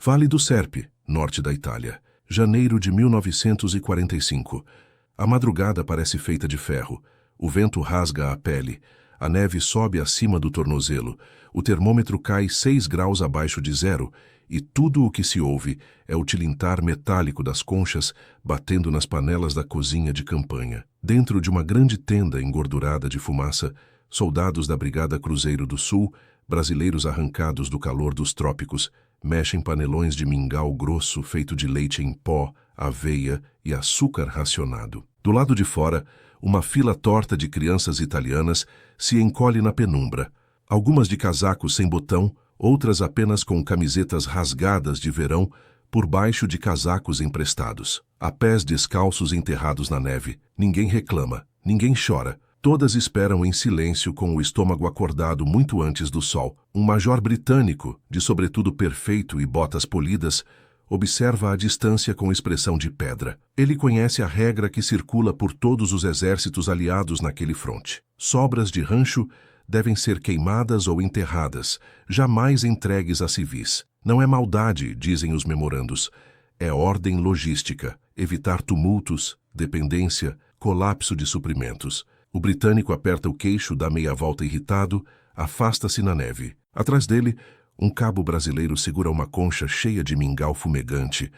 Vale do Serpe, norte da Itália. Janeiro de 1945. A madrugada parece feita de ferro. O vento rasga a pele. A neve sobe acima do tornozelo. O termômetro cai 6 graus abaixo de zero e tudo o que se ouve é o tilintar metálico das conchas batendo nas panelas da cozinha de campanha. Dentro de uma grande tenda engordurada de fumaça, soldados da Brigada Cruzeiro do Sul, brasileiros arrancados do calor dos trópicos, mexem panelões de mingau grosso feito de leite em pó, aveia e açúcar racionado. Do lado de fora, uma fila torta de crianças italianas se encolhe na penumbra, algumas de casacos sem botão, outras apenas com camisetas rasgadas de verão por baixo de casacos emprestados. A pés descalços enterrados na neve, ninguém reclama, ninguém chora. Todas esperam em silêncio com o estômago acordado muito antes do sol. Um major britânico, de sobretudo perfeito e botas polidas, observa a distância com expressão de pedra. Ele conhece a regra que circula por todos os exércitos aliados naquele fronte. Sobras de rancho devem ser queimadas ou enterradas, jamais entregues a civis. Não é maldade, dizem os memorandos. É ordem logística, evitar tumultos, dependência, colapso de suprimentos. O britânico aperta o queixo, dá meia volta irritado, afasta-se na neve. Atrás dele, um cabo brasileiro segura uma concha cheia de mingau fumegante,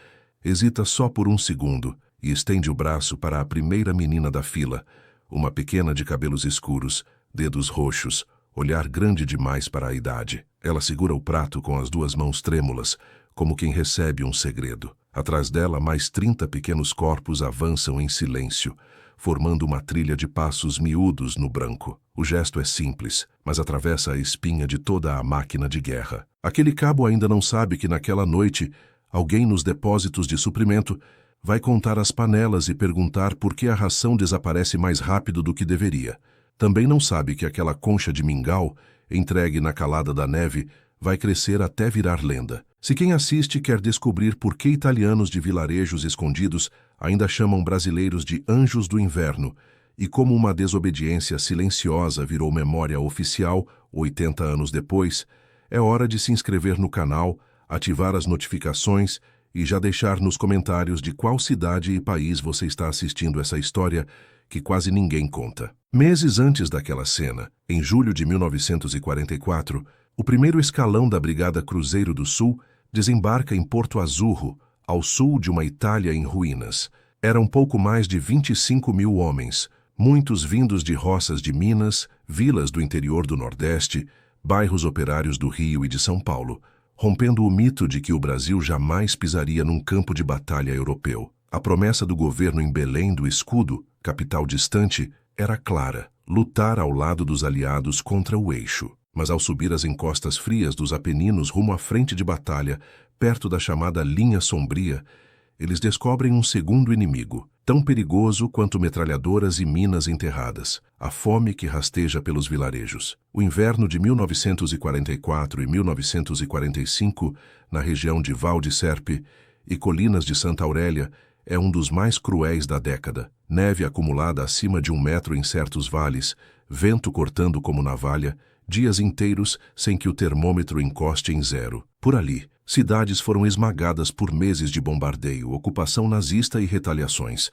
hesita só por um segundo e estende o braço para a primeira menina da fila, uma pequena de cabelos escuros, dedos roxos, olhar grande demais para a idade. Ela segura o prato com as 2 mãos trêmulas, como quem recebe um segredo. Atrás dela, mais 30 pequenos corpos avançam em silêncio, formando uma trilha de passos miúdos no branco. O gesto é simples, mas atravessa a espinha de toda a máquina de guerra. Aquele cabo ainda não sabe que naquela noite, alguém nos depósitos de suprimento vai contar as panelas e perguntar por que a ração desaparece mais rápido do que deveria. Também não sabe que aquela concha de mingau, entregue na calada da neve, vai crescer até virar lenda. Se quem assiste quer descobrir por que italianos de vilarejos escondidos ainda chamam brasileiros de anjos do inverno e como uma desobediência silenciosa virou memória oficial 80 anos depois, é hora de se inscrever no canal, ativar as notificações e já deixar nos comentários de qual cidade e país você está assistindo essa história que quase ninguém conta. Meses antes daquela cena, em julho de 1944, o primeiro escalão da Brigada Cruzeiro do Sul desembarca em Porto Azurro, ao sul de uma Itália em ruínas. Eram pouco mais de 25 mil homens, muitos vindos de roças de Minas, vilas do interior do Nordeste, bairros operários do Rio e de São Paulo, rompendo o mito de que o Brasil jamais pisaria num campo de batalha europeu. A promessa do governo em Belém do Escudo, capital distante, era clara: lutar ao lado dos aliados contra o Eixo. Mas ao subir as encostas frias dos Apeninos rumo à frente de batalha, perto da chamada Linha Sombria, eles descobrem um segundo inimigo, tão perigoso quanto metralhadoras e minas enterradas: a fome que rasteja pelos vilarejos. O inverno de 1944 e 1945, na região de Val de Serpe e Colinas de Santa Aurélia, é um dos mais cruéis da década. Neve acumulada acima de 1 metro em certos vales, vento cortando como navalha, dias inteiros sem que o termômetro encoste em zero. Por ali, cidades foram esmagadas por meses de bombardeio, ocupação nazista e retaliações.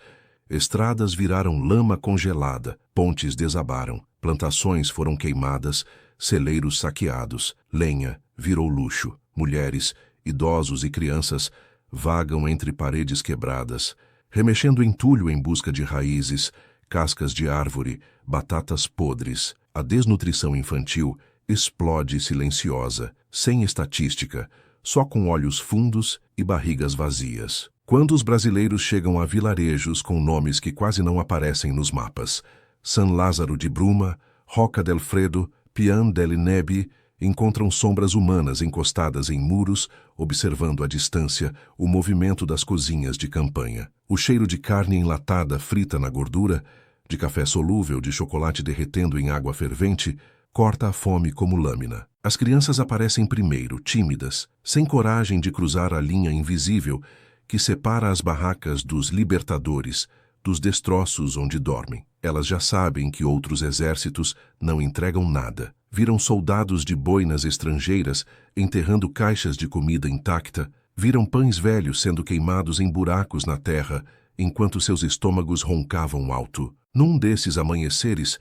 Estradas viraram lama congelada, pontes desabaram, plantações foram queimadas, celeiros saqueados, lenha virou luxo. Mulheres, idosos e crianças vagam entre paredes quebradas, remexendo entulho em busca de raízes, cascas de árvore, batatas podres. A desnutrição infantil explode silenciosa, sem estatística, só com olhos fundos e barrigas vazias. Quando os brasileiros chegam a vilarejos com nomes que quase não aparecem nos mapas, San Lázaro de Bruma, Roca del Fredo, Pian del Nebi, encontram sombras humanas encostadas em muros, observando à distância o movimento das cozinhas de campanha. O cheiro de carne enlatada frita na gordura, de café solúvel, de chocolate derretendo em água fervente, corta a fome como lâmina. As crianças aparecem primeiro, tímidas, sem coragem de cruzar a linha invisível que separa as barracas dos libertadores, dos destroços onde dormem. Elas já sabem que outros exércitos não entregam nada. Viram soldados de boinas estrangeiras enterrando caixas de comida intacta, Viram pães velhos sendo queimados em buracos na terra, enquanto seus estômagos roncavam alto. Num desses amanheceres,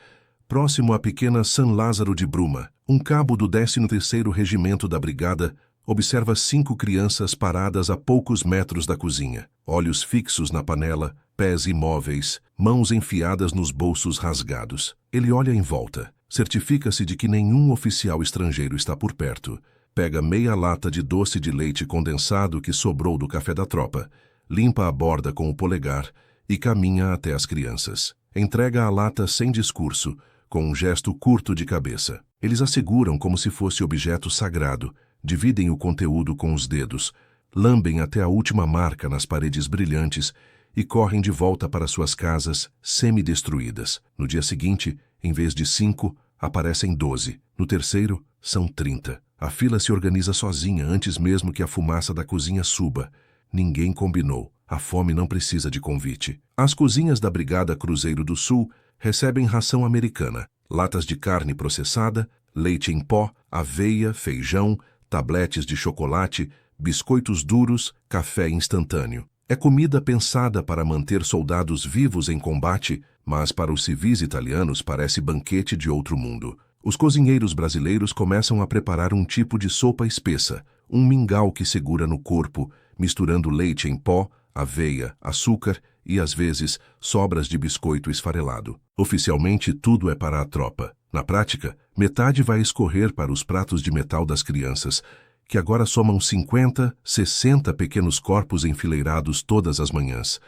próximo à pequena São Lázaro de Bruma, um cabo do 13º Regimento da Brigada observa 5 crianças paradas a poucos metros da cozinha, olhos fixos na panela, pés imóveis, mãos enfiadas nos bolsos rasgados. Ele olha em volta, certifica-se de que nenhum oficial estrangeiro está por perto, pega meia lata de doce de leite condensado que sobrou do café da tropa, limpa a borda com o polegar e caminha até as crianças. Entrega a lata sem discurso, com um gesto curto de cabeça. Eles a seguram como se fosse objeto sagrado, dividem o conteúdo com os dedos, lambem até a última marca nas paredes brilhantes e correm de volta para suas casas semi-destruídas. No dia seguinte, em vez de 5, aparecem 12. No terceiro, são 30. A fila se organiza sozinha antes mesmo que a fumaça da cozinha suba. Ninguém combinou. A fome não precisa de convite. As cozinhas da Brigada Cruzeiro do Sul recebem ração americana, latas de carne processada, leite em pó, aveia, feijão, tabletes de chocolate, biscoitos duros, café instantâneo. É comida pensada para manter soldados vivos em combate, mas para os civis italianos parece banquete de outro mundo. Os cozinheiros brasileiros começam a preparar um tipo de sopa espessa, um mingau que segura no corpo, misturando leite em pó, aveia, açúcar e, às vezes, sobras de biscoito esfarelado. Oficialmente, tudo é para a tropa. Na prática, metade vai escorrer para os pratos de metal das crianças, que agora somam 50, 60 pequenos corpos enfileirados todas as manhãs.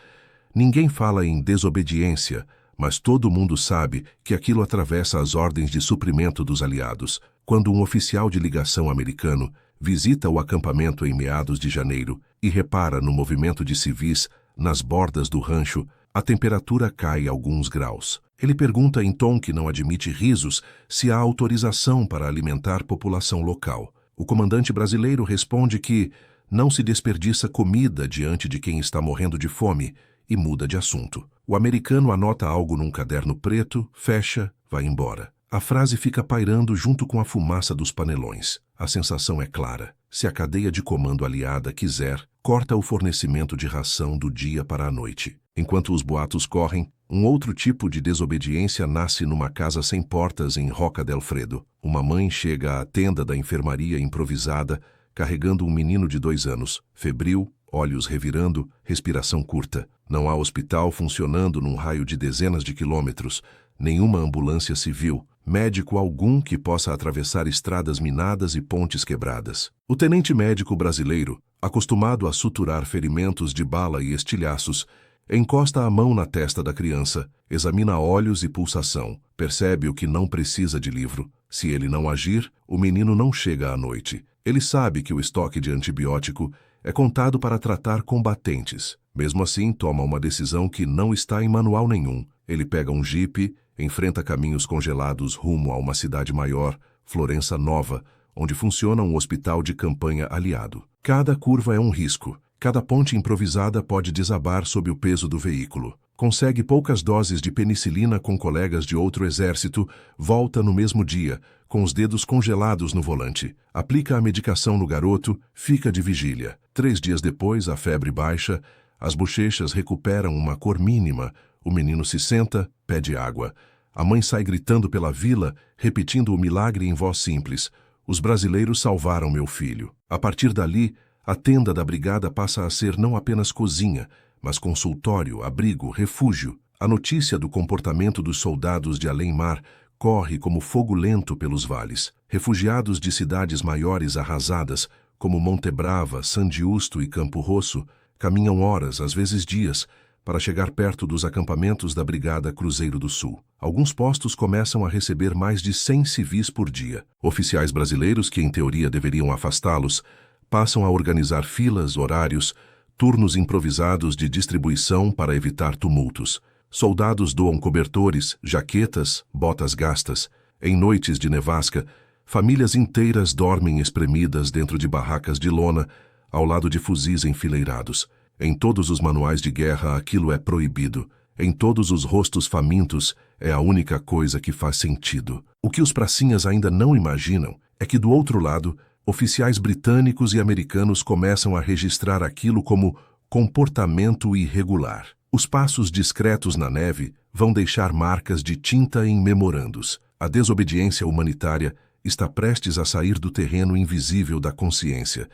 Ninguém fala em desobediência, mas todo mundo sabe que aquilo atravessa as ordens de suprimento dos aliados. Quando um oficial de ligação americano visita o acampamento em meados de janeiro e repara no movimento de civis nas bordas do rancho, a temperatura cai alguns graus. Ele pergunta em tom que não admite risos se há autorização para alimentar população local. O comandante brasileiro responde que não se desperdiça comida diante de quem está morrendo de fome e muda de assunto. O americano anota algo num caderno preto, fecha, vai embora. A frase fica pairando junto com a fumaça dos panelões. A sensação é clara. Se a cadeia de comando aliada quiser, corta o fornecimento de ração do dia para a noite. Enquanto os boatos correm, um outro tipo de desobediência nasce numa casa sem portas em Roca del Fredo. Uma mãe chega à tenda da enfermaria improvisada, carregando um menino de 2 anos, febril, olhos revirando, respiração curta. Não há hospital funcionando num raio de dezenas de quilômetros, nenhuma ambulância civil, médico algum que possa atravessar estradas minadas e pontes quebradas. O tenente médico brasileiro, acostumado a suturar ferimentos de bala e estilhaços, encosta a mão na testa da criança, examina olhos e pulsação, percebe o que não precisa de livro. Se ele não agir, o menino não chega à noite. Ele sabe que o estoque de antibiótico é contado para tratar combatentes. Mesmo assim, toma uma decisão que não está em manual nenhum. Ele pega um jipe, enfrenta caminhos congelados rumo a uma cidade maior, Florença Nova, onde funciona um hospital de campanha aliado. Cada curva é um risco. Cada ponte improvisada pode desabar sob o peso do veículo. Consegue poucas doses de penicilina com colegas de outro exército, volta no mesmo dia, com os dedos congelados no volante. Aplica a medicação no garoto, fica de vigília. 3 dias depois, a febre baixa, as bochechas recuperam uma cor mínima, o menino se senta, pede água. A mãe sai gritando pela vila, repetindo o milagre em voz simples. Os brasileiros salvaram meu filho. A partir dali, a tenda da brigada passa a ser não apenas cozinha, mas consultório, abrigo, refúgio. A notícia do comportamento dos soldados de além-mar corre como fogo lento pelos vales. Refugiados de cidades maiores arrasadas, como Monte Brava, San Giusto e Campo Rosso, caminham horas, às vezes dias, para chegar perto dos acampamentos da Brigada Cruzeiro do Sul. Alguns postos começam a receber mais de 100 civis por dia. Oficiais brasileiros que, em teoria, deveriam afastá-los, passam a organizar filas, horários, turnos improvisados de distribuição para evitar tumultos. Soldados doam cobertores, jaquetas, botas gastas. Em noites de nevasca, famílias inteiras dormem espremidas dentro de barracas de lona, ao lado de fuzis enfileirados. Em todos os manuais de guerra aquilo é proibido. Em todos os rostos famintos é a única coisa que faz sentido. O que os pracinhas ainda não imaginam é que do outro lado, Oficiais britânicos e americanos começam a registrar aquilo como comportamento irregular. Os passos discretos na neve vão deixar marcas de tinta em memorandos. A desobediência humanitária está prestes a sair do terreno invisível da consciência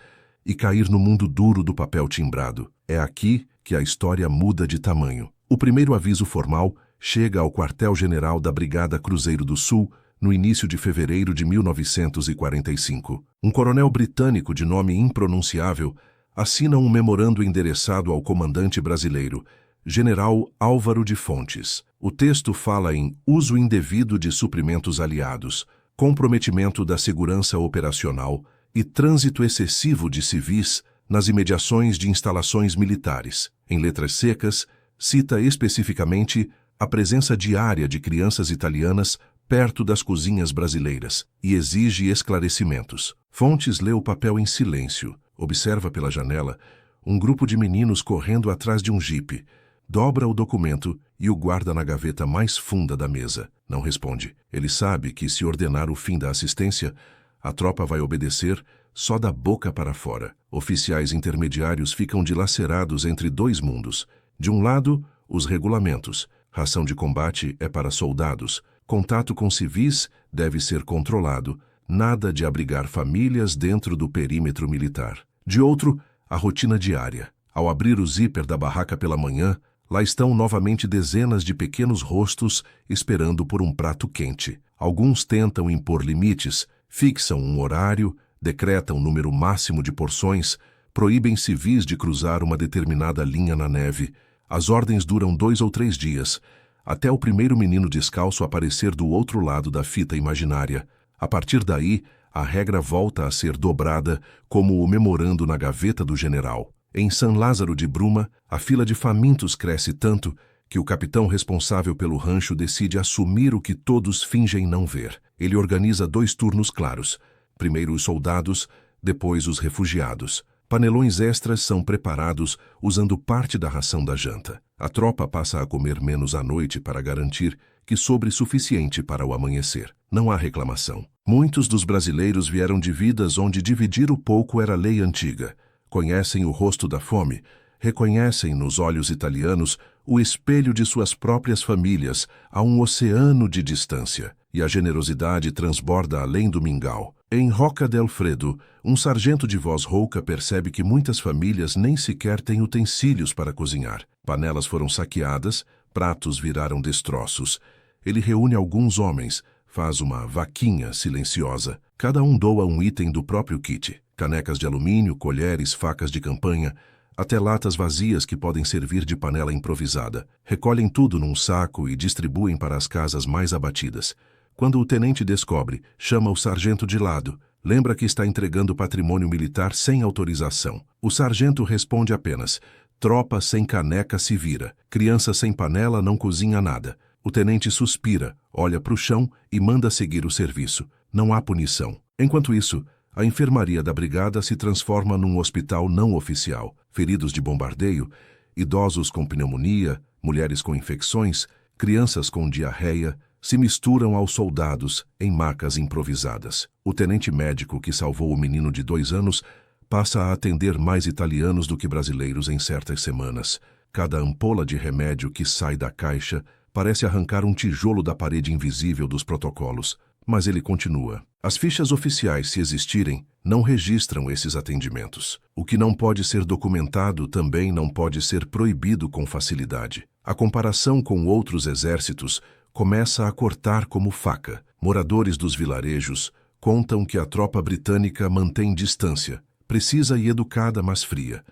e cair no mundo duro do papel timbrado. É aqui que a história muda de tamanho. O primeiro aviso formal chega ao quartel-general da Brigada Cruzeiro do Sul no início de fevereiro de 1945. Um coronel britânico de nome impronunciável assina um memorando endereçado ao comandante brasileiro, General Álvaro de Fontes. O texto fala em uso indevido de suprimentos aliados, comprometimento da segurança operacional e trânsito excessivo de civis nas imediações de instalações militares. Em letras secas, cita especificamente a presença diária de crianças italianas perto das cozinhas brasileiras e exige esclarecimentos. Fontes lê o papel em silêncio, observa pela janela um grupo de meninos correndo atrás de um jipe, dobra o documento e o guarda na gaveta mais funda da mesa. Não responde. Ele sabe que se ordenar o fim da assistência, a tropa vai obedecer só da boca para fora. Oficiais intermediários ficam dilacerados entre dois mundos. De um lado, os regulamentos. Ração de combate é para soldados. Contato com civis deve ser controlado. Nada de abrigar famílias dentro do perímetro militar. De outro, a rotina diária. Ao abrir o zíper da barraca pela manhã, lá estão novamente dezenas de pequenos rostos esperando por um prato quente. Alguns tentam impor limites, fixam um horário, decretam número máximo de porções, proíbem civis de cruzar uma determinada linha na neve. As ordens duram 2 ou 3 dias, até o primeiro menino descalço aparecer do outro lado da fita imaginária. A partir daí, a regra volta a ser dobrada, como o memorando na gaveta do general. Em São Lázaro de Bruma, a fila de famintos cresce tanto que o capitão responsável pelo rancho decide assumir o que todos fingem não ver. Ele organiza 2 turnos claros. Primeiro os soldados, depois os refugiados. Panelões extras são preparados usando parte da ração da janta. A tropa passa a comer menos à noite para garantir que sobre suficiente para o amanhecer. Não há reclamação. Muitos dos brasileiros vieram de vidas onde dividir o pouco era lei antiga. Conhecem o rosto da fome, reconhecem nos olhos italianos o espelho de suas próprias famílias a um oceano de distância. E a generosidade transborda além do mingau. Em Roca del Fredo, um sargento de voz rouca percebe que muitas famílias nem sequer têm utensílios para cozinhar. Panelas foram saqueadas, pratos viraram destroços. Ele reúne alguns homens, faz uma vaquinha silenciosa. Cada um doa um item do próprio kit. Canecas de alumínio, colheres, facas de campanha, até latas vazias que podem servir de panela improvisada. Recolhem tudo num saco e distribuem para as casas mais abatidas. Quando o tenente descobre, chama o sargento de lado. Lembra que está entregando patrimônio militar sem autorização. O sargento responde apenas: tropa sem caneca se vira. Criança sem panela não cozinha nada. O tenente suspira, olha para o chão e manda seguir o serviço. Não há punição. Enquanto isso, a enfermaria da brigada se transforma num hospital não oficial. Feridos de bombardeio, idosos com pneumonia, mulheres com infecções, crianças com diarreia, se misturam aos soldados em macas improvisadas. O tenente médico que salvou o menino de 2 anos passa a atender mais italianos do que brasileiros em certas semanas. Cada ampola de remédio que sai da caixa parece arrancar um tijolo da parede invisível dos protocolos, mas ele continua. As fichas oficiais, se existirem, não registram esses atendimentos. O que não pode ser documentado também não pode ser proibido com facilidade. A comparação com outros exércitos começa a cortar como faca. Moradores dos vilarejos contam que a tropa britânica mantém distância, precisa e educada, mas fria,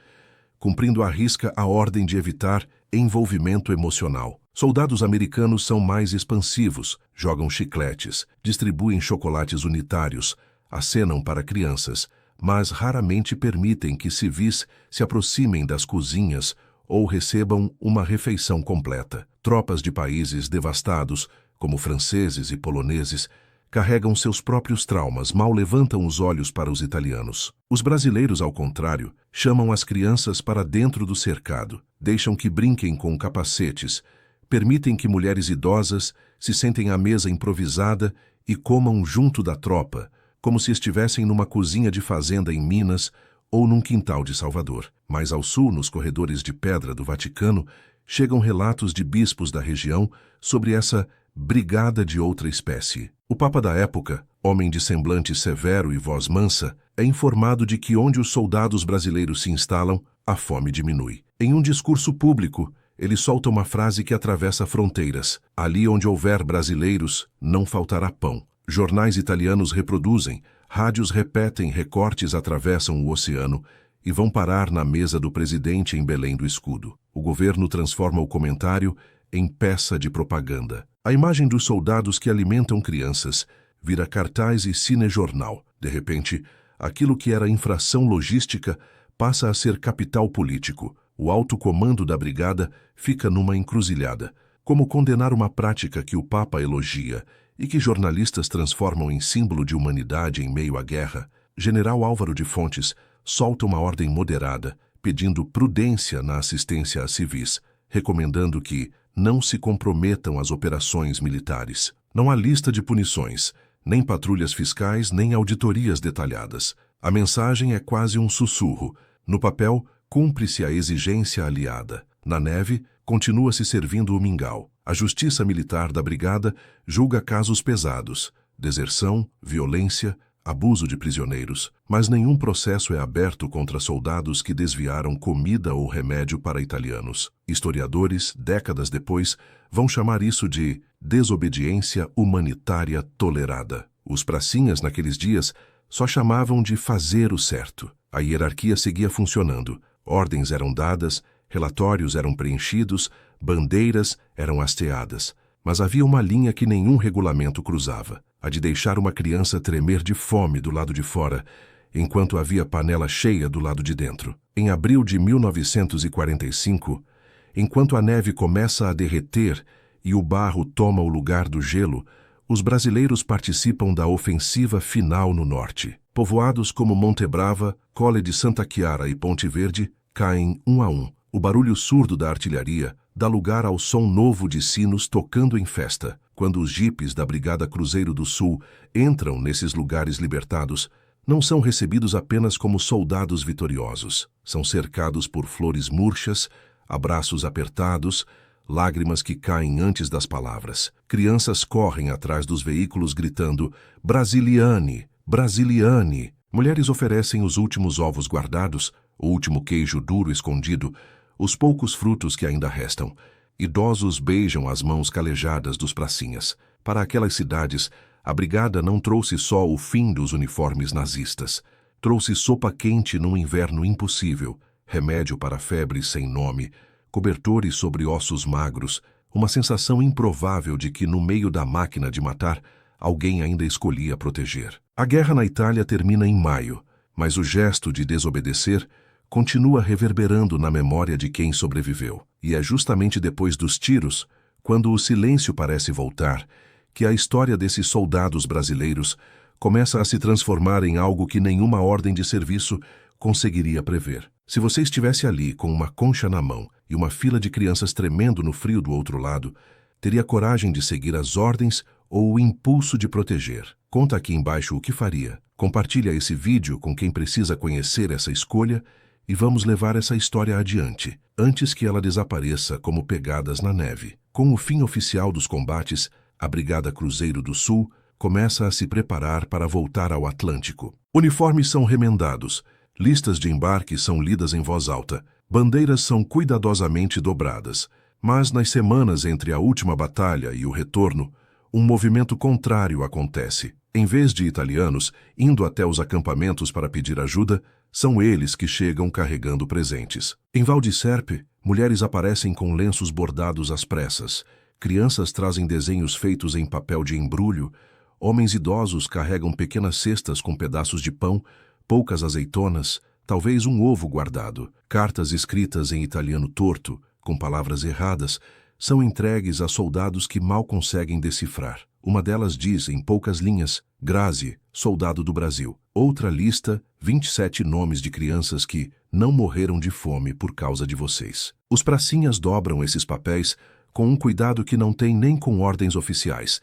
cumprindo à risca a ordem de evitar envolvimento emocional. Soldados americanos são mais expansivos, jogam chicletes, distribuem chocolates unitários, acenam para crianças, mas raramente permitem que civis se aproximem das cozinhas ou recebam uma refeição completa. Tropas de países devastados, como franceses e poloneses, carregam seus próprios traumas, mal levantam os olhos para os italianos. Os brasileiros, ao contrário, chamam as crianças para dentro do cercado, deixam que brinquem com capacetes, permitem que mulheres idosas se sentem à mesa improvisada e comam junto da tropa, como se estivessem numa cozinha de fazenda em Minas ou num quintal de Salvador. Mais ao sul, nos corredores de pedra do Vaticano, chegam relatos de bispos da região sobre essa brigada de outra espécie. O Papa da época, homem de semblante severo e voz mansa, é informado de que onde os soldados brasileiros se instalam, a fome diminui. Em um discurso público, ele solta uma frase que atravessa fronteiras: ali onde houver brasileiros, não faltará pão. Jornais italianos reproduzem, rádios repetem, recortes atravessam o oceano e vão parar na mesa do presidente em Belém do Escudo. O governo transforma o comentário em peça de propaganda. A imagem dos soldados que alimentam crianças vira cartaz e cinejornal. De repente, aquilo que era infração logística passa a ser capital político. O alto comando da brigada fica numa encruzilhada. Como condenar uma prática que o Papa elogia e que jornalistas transformam em símbolo de humanidade em meio à guerra? General Álvaro de Fontes solta uma ordem moderada, pedindo prudência na assistência a civis, recomendando que não se comprometam as operações militares. Não há lista de punições, nem patrulhas fiscais, nem auditorias detalhadas. A mensagem é quase um sussurro. No papel, cumpre-se a exigência aliada. Na neve, continua-se servindo o mingau. A justiça militar da brigada julga casos pesados: deserção, violência, abuso de prisioneiros, mas nenhum processo é aberto contra soldados que desviaram comida ou remédio para italianos. Historiadores, décadas depois, vão chamar isso de desobediência humanitária tolerada. Os pracinhas, naqueles dias, só chamavam de fazer o certo. A hierarquia seguia funcionando. Ordens eram dadas, relatórios eram preenchidos, bandeiras eram hasteadas. Mas havia uma linha que nenhum regulamento cruzava: a de deixar uma criança tremer de fome do lado de fora, enquanto havia panela cheia do lado de dentro. Em abril de 1945, enquanto a neve começa a derreter e o barro toma o lugar do gelo, os brasileiros participam da ofensiva final no norte. Povoados como Monte Brava, Colle de Santa Chiara e Ponte Verde caem um a um. O barulho surdo da artilharia dá lugar ao som novo de sinos tocando em festa. Quando os jipes da Brigada Cruzeiro do Sul entram nesses lugares libertados, não são recebidos apenas como soldados vitoriosos. São cercados por flores murchas, abraços apertados, lágrimas que caem antes das palavras. Crianças correm atrás dos veículos gritando "Brasiliane! Brasiliane!". Mulheres oferecem os últimos ovos guardados, o último queijo duro escondido, os poucos frutos que ainda restam. Idosos beijam as mãos calejadas dos pracinhas. Para aquelas cidades, a brigada não trouxe só o fim dos uniformes nazistas. Trouxe sopa quente num inverno impossível, remédio para febres sem nome, cobertores sobre ossos magros, uma sensação improvável de que, no meio da máquina de matar, alguém ainda escolhia proteger. A guerra na Itália termina em maio, mas o gesto de desobedecer continua reverberando na memória de quem sobreviveu. E é justamente depois dos tiros, quando o silêncio parece voltar, que a história desses soldados brasileiros começa a se transformar em algo que nenhuma ordem de serviço conseguiria prever. Se você estivesse ali com uma concha na mão e uma fila de crianças tremendo no frio do outro lado, teria coragem de seguir as ordens ou o impulso de proteger? Conta aqui embaixo o que faria. Compartilha esse vídeo com quem precisa conhecer essa escolha e vamos levar essa história adiante, antes que ela desapareça como pegadas na neve. Com o fim oficial dos combates, a Brigada Cruzeiro do Sul começa a se preparar para voltar ao Atlântico. Uniformes são remendados, listas de embarque são lidas em voz alta, bandeiras são cuidadosamente dobradas. Mas nas semanas entre a última batalha e o retorno, um movimento contrário acontece. Em vez de italianos indo até os acampamentos para pedir ajuda, são eles que chegam carregando presentes. Em Val di Serpe, mulheres aparecem com lenços bordados às pressas, crianças trazem desenhos feitos em papel de embrulho, homens idosos carregam pequenas cestas com pedaços de pão, poucas azeitonas, talvez um ovo guardado. Cartas escritas em italiano torto, com palavras erradas, são entregues a soldados que mal conseguem decifrar. Uma delas diz, em poucas linhas, Grazie, soldado do Brasil. Outra lista, 27 nomes de crianças que não morreram de fome por causa de vocês. Os pracinhas dobram esses papéis com um cuidado que não tem nem com ordens oficiais,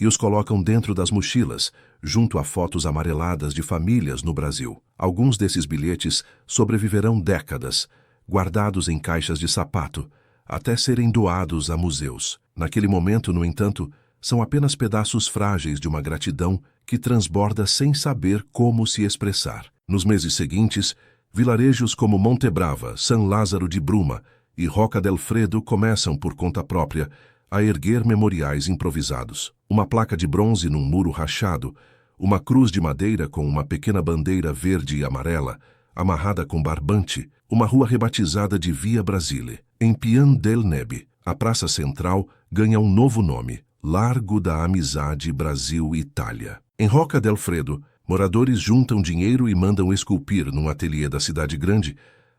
e os colocam dentro das mochilas, junto a fotos amareladas de famílias no Brasil. Alguns desses bilhetes sobreviverão décadas, guardados em caixas de sapato, até serem doados a museus. Naquele momento, no entanto, são apenas pedaços frágeis de uma gratidão que transborda sem saber como se expressar. Nos meses seguintes, vilarejos como Montebrava, São Lázaro de Bruma e Roca del Fredo começam, por conta própria, a erguer memoriais improvisados. Uma placa de bronze num muro rachado, uma cruz de madeira com uma pequena bandeira verde e amarela, amarrada com barbante, uma rua rebatizada de Via Brasile. Em Pian del Nebe, a praça central ganha um novo nome, Largo da Amizade Brasil-Itália. Em Roca del Fredo, moradores juntam dinheiro e mandam esculpir, num ateliê da cidade grande,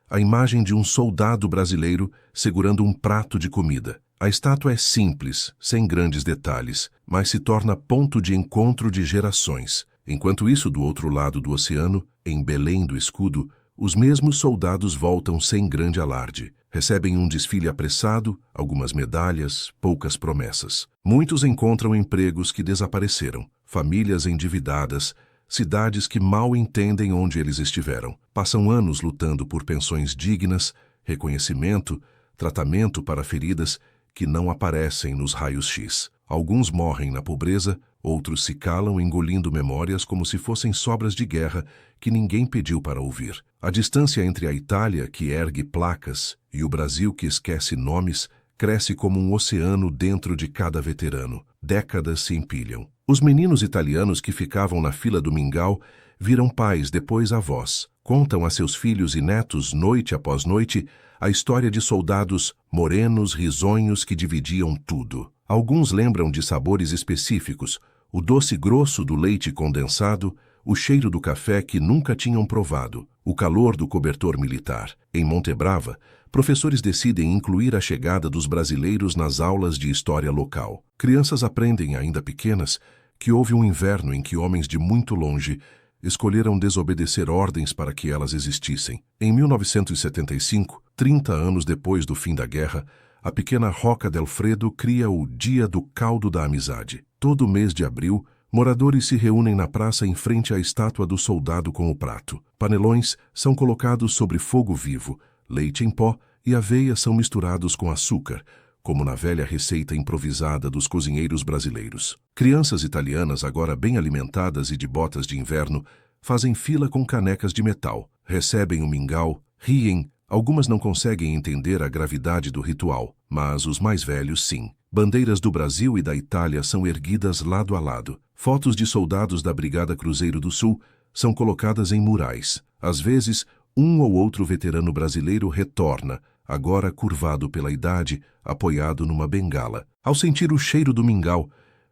a imagem de um soldado brasileiro segurando um prato de comida. A estátua é simples, sem grandes detalhes, mas se torna ponto de encontro de gerações. Enquanto isso, do outro lado do oceano, em Belém do Escudo, os mesmos soldados voltam sem grande alarde. Recebem um desfile apressado, algumas medalhas, poucas promessas. Muitos encontram empregos que desapareceram, famílias endividadas, cidades que mal entendem onde eles estiveram. Passam anos lutando por pensões dignas, reconhecimento, tratamento para feridas que não aparecem nos raios-x. Alguns morrem na pobreza, outros se calam engolindo memórias como se fossem sobras de guerra que ninguém pediu para ouvir. A distância entre a Itália, que ergue placas, e o Brasil, que esquece nomes, cresce como um oceano dentro de cada veterano. Décadas se empilham. Os meninos italianos que ficavam na fila do mingau viram pais, depois avós. Contam a seus filhos e netos, noite após noite, a história de soldados morenos, risonhos que dividiam tudo. Alguns lembram de sabores específicos, o doce grosso do leite condensado, o cheiro do café que nunca tinham provado, o calor do cobertor militar. Em Montebrava, professores decidem incluir a chegada dos brasileiros nas aulas de história local. Crianças aprendem, ainda pequenas, que houve um inverno em que homens de muito longe escolheram desobedecer ordens para que elas existissem. Em 1975, 30 anos depois do fim da guerra, a pequena Roca del Fredo cria o Dia do Caldo da Amizade. Todo mês de abril, moradores se reúnem na praça em frente à estátua do soldado com o prato. Panelões são colocados sobre fogo vivo, leite em pó e aveia são misturados com açúcar, como na velha receita improvisada dos cozinheiros brasileiros. Crianças italianas, agora bem alimentadas e de botas de inverno, fazem fila com canecas de metal, recebem o mingau, riem. Algumas não conseguem entender a gravidade do ritual, mas os mais velhos sim. Bandeiras do Brasil e da Itália são erguidas lado a lado. Fotos de soldados da Brigada Cruzeiro do Sul são colocadas em murais. Às vezes, um ou outro veterano brasileiro retorna, agora curvado pela idade, apoiado numa bengala. Ao sentir o cheiro do mingau,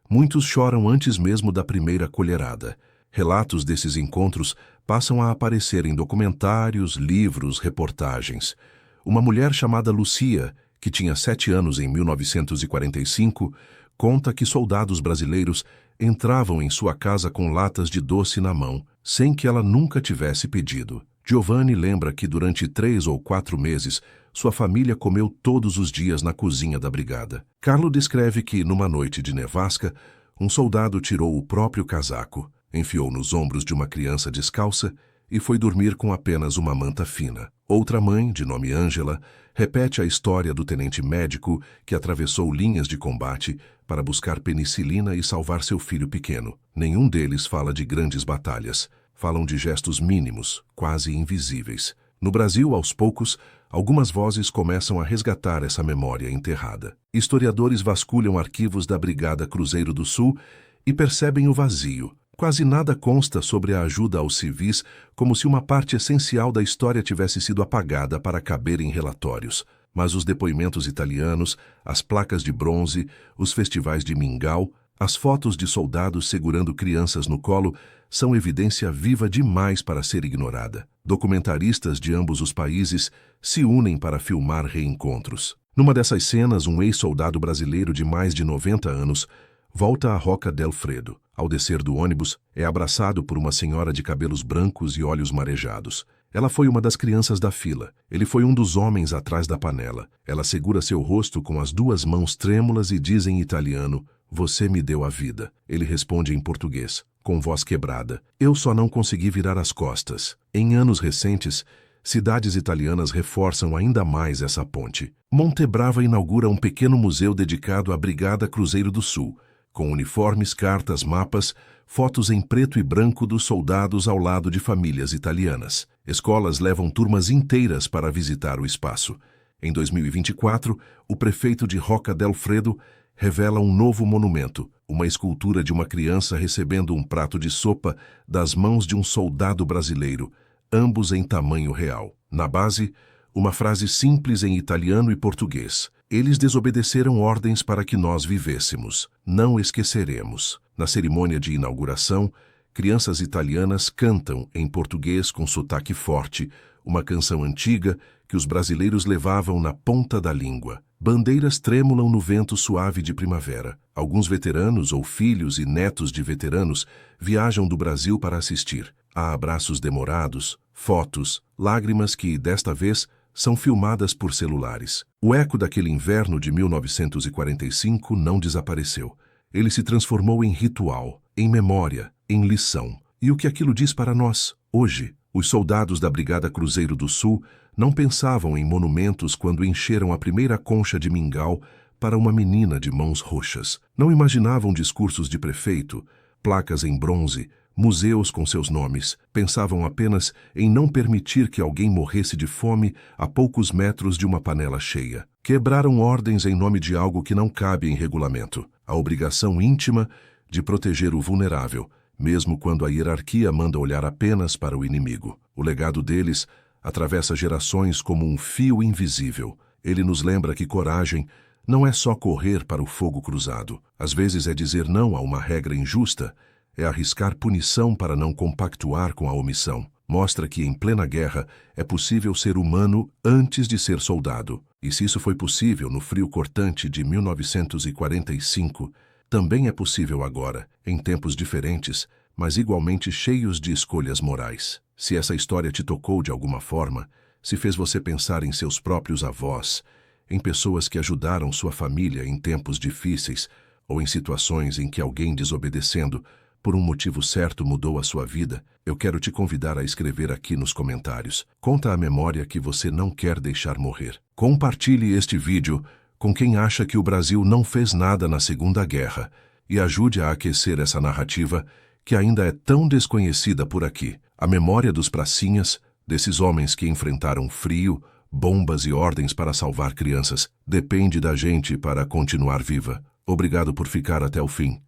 muitos choram antes mesmo da primeira colherada. Relatos desses encontros passam a aparecer em documentários, livros, reportagens. Uma mulher chamada Lucia, que tinha 7 anos em 1945, conta que soldados brasileiros entravam em sua casa com latas de doce na mão, sem que ela nunca tivesse pedido. Giovanni lembra que durante 3 ou 4 meses, sua família comeu todos os dias na cozinha da brigada. Carlo descreve que, numa noite de nevasca, um soldado tirou o próprio casaco, enfiou nos ombros de uma criança descalça e foi dormir com apenas uma manta fina. Outra mãe, de nome Ângela, repete a história do tenente médico que atravessou linhas de combate para buscar penicilina e salvar seu filho pequeno. Nenhum deles fala de grandes batalhas. Falam de gestos mínimos, quase invisíveis. No Brasil, aos poucos, algumas vozes começam a resgatar essa memória enterrada. Historiadores vasculham arquivos da Brigada Cruzeiro do Sul e percebem o vazio. Quase nada consta sobre a ajuda aos civis, como se uma parte essencial da história tivesse sido apagada para caber em relatórios. Mas os depoimentos italianos, as placas de bronze, os festivais de mingau, as fotos de soldados segurando crianças no colo são evidência viva demais para ser ignorada. Documentaristas de ambos os países se unem para filmar reencontros. Numa dessas cenas, um ex-soldado brasileiro de mais de 90 anos volta à Roca del Fredo. Ao descer do ônibus, é abraçado por uma senhora de cabelos brancos e olhos marejados. Ela foi uma das crianças da fila. Ele foi um dos homens atrás da panela. Ela segura seu rosto com as 2 mãos trêmulas e diz em italiano: Você me deu a vida. Ele responde em português, com voz quebrada. Eu só não consegui virar as costas. Em anos recentes, cidades italianas reforçam ainda mais essa ponte. Montebrava inaugura um pequeno museu dedicado à Brigada Cruzeiro do Sul, com uniformes, cartas, mapas, fotos em preto e branco dos soldados ao lado de famílias italianas. Escolas levam turmas inteiras para visitar o espaço. Em 2024, o prefeito de Rocca del Fredo revela um novo monumento, uma escultura de uma criança recebendo um prato de sopa das mãos de um soldado brasileiro, ambos em tamanho real. Na base, uma frase simples em italiano e português. Eles desobedeceram ordens para que nós vivêssemos. Não esqueceremos. Na cerimônia de inauguração, crianças italianas cantam, em português com sotaque forte, uma canção antiga que os brasileiros levavam na ponta da língua. Bandeiras tremulam no vento suave de primavera. Alguns veteranos ou filhos e netos de veteranos viajam do Brasil para assistir. Há abraços demorados, fotos, lágrimas que, desta vez, são filmadas por celulares. O eco daquele inverno de 1945 não desapareceu. Ele se transformou em ritual, em memória, em lição. E o que aquilo diz para nós, hoje? Os soldados da Brigada Cruzeiro do Sul não pensavam em monumentos quando encheram a primeira concha de mingau para uma menina de mãos roxas. Não imaginavam discursos de prefeito, placas em bronze, museus com seus nomes. Pensavam apenas em não permitir que alguém morresse de fome a poucos metros de uma panela cheia. Quebraram ordens em nome de algo que não cabe em regulamento. A obrigação íntima de proteger o vulnerável, mesmo quando a hierarquia manda olhar apenas para o inimigo. O legado deles atravessa gerações como um fio invisível. Ele nos lembra que coragem não é só correr para o fogo cruzado. Às vezes é dizer não a uma regra injusta, é arriscar punição para não compactuar com a omissão. Mostra que em plena guerra é possível ser humano antes de ser soldado. E se isso foi possível no frio cortante de 1945, também é possível agora, em tempos diferentes, mas igualmente cheios de escolhas morais. Se essa história te tocou de alguma forma, se fez você pensar em seus próprios avós, em pessoas que ajudaram sua família em tempos difíceis, ou em situações em que alguém desobedecendo, por um motivo certo mudou a sua vida, eu quero te convidar a escrever aqui nos comentários. Conta a memória que você não quer deixar morrer. Compartilhe este vídeo com quem acha que o Brasil não fez nada na Segunda Guerra e ajude a aquecer essa narrativa que ainda é tão desconhecida por aqui. A memória dos pracinhas, desses homens que enfrentaram frio, bombas e ordens para salvar crianças, depende da gente para continuar viva. Obrigado por ficar até o fim.